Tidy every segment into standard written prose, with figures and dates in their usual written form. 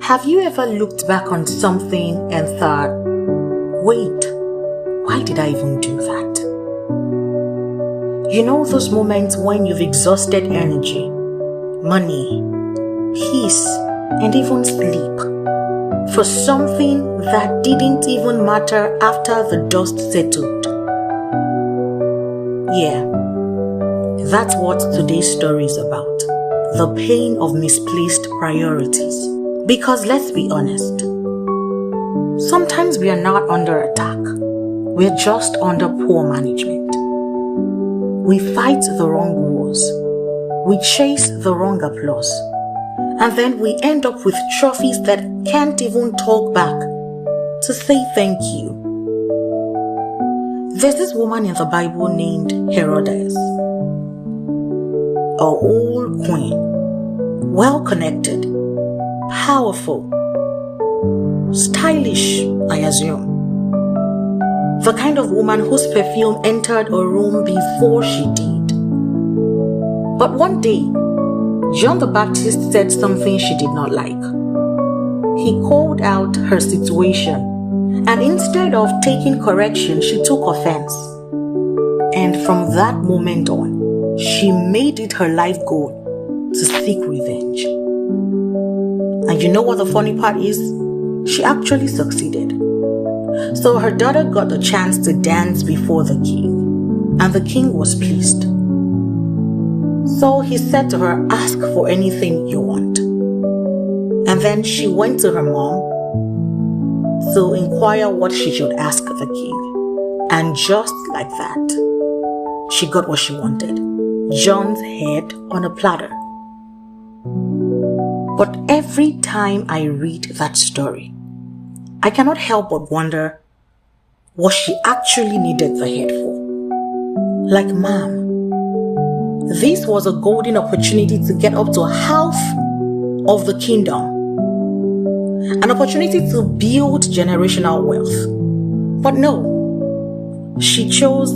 Have you ever looked back on something and thought, wait, why did I even do that? You know those moments when you've exhausted energy, money, peace, and even sleep for something that didn't even matter after the dust settled? Yeah, that's what today's story is about. The pain of misplaced priorities. Because let's be honest, sometimes we are not under attack. We're just under poor management. We fight the wrong wars. We chase the wrong applause. And then we end up with trophies that can't even talk back to say thank you. There's this woman in the Bible named Herodias, an old queen, well-connected, powerful, stylish, I assume. The kind of woman whose perfume entered a room before she did. But one day, John the Baptist said something she did not like. He called out her situation, and instead of taking correction, she took offense. And from that moment on, she made it her life goal to seek revenge. And you know what the funny part is? She actually succeeded. So her daughter got the chance to dance before the king, and the king was pleased. So he said to her, ask for anything you want. And then she went to her mom to inquire what she should ask the king. And just like that, she got what she wanted. John's head on a platter. But every time I read that story, I cannot help but wonder what she actually needed the head for. Like, ma'am, this was a golden opportunity to get up to half of the kingdom. An opportunity to build generational wealth. But no, she chose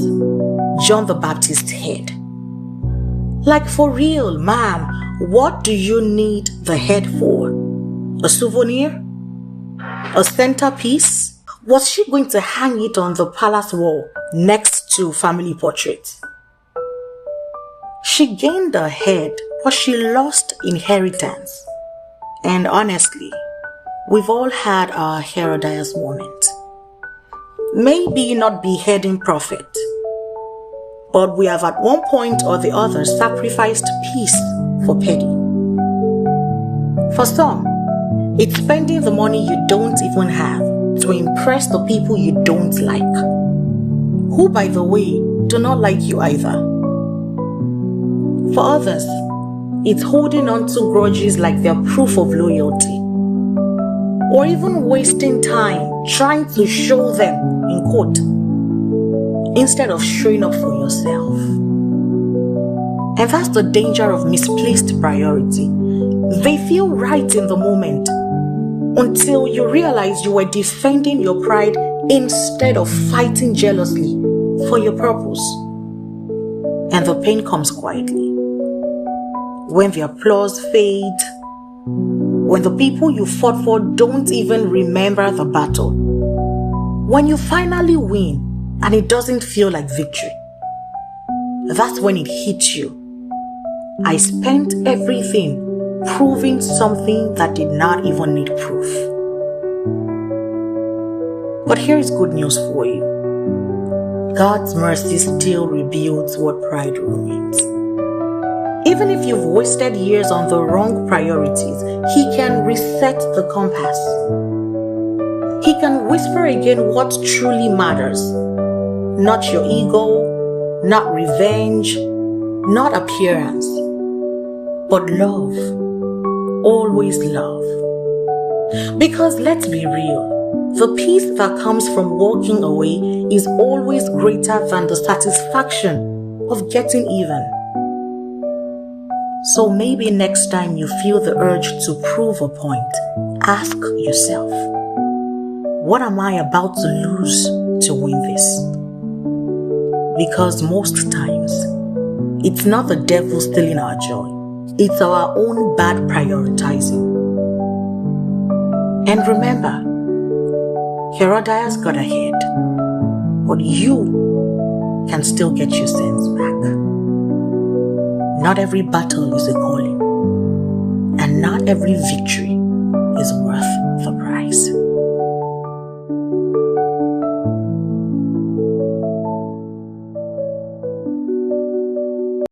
John the Baptist's head. Like, for real, ma'am, what do you need the head for? A souvenir? A centerpiece? Was she going to hang it on the palace wall next to family portraits? She gained a head, but she lost inheritance. And honestly, we've all had our Herodias moment. Maybe not beheading prophet, but we have at one point or the other sacrificed peace for petty. For some, it's spending the money you don't even have to impress the people you don't like, who, by the way, do not like you either. For others, it's holding on to grudges like they're proof of loyalty, or even wasting time trying to show them, in quote, instead of showing up for yourself. And that's the danger of misplaced priority. They feel right in the moment until you realize you were defending your pride instead of fighting jealously for your purpose. And the pain comes quietly. When the applause fades, when the people you fought for don't even remember the battle, when you finally win and it doesn't feel like victory, that's when it hits you. I spent everything proving something that did not even need proof. But here is good news for you. God's mercy still rebuilds what pride ruins. Even if you've wasted years on the wrong priorities, He can reset the compass. He can whisper again what truly matters. Not your ego, not revenge, not appearance, but love. Always love. Because let's be real, the peace that comes from walking away is always greater than the satisfaction of getting even. So maybe next time you feel the urge to prove a point, ask yourself, what am I about to lose to win this? Because most times, it's not the devil stealing our joy. It's our own bad prioritizing. And remember, Herodias got ahead, but you can still get your sins back. Not every battle is a calling, and not every victory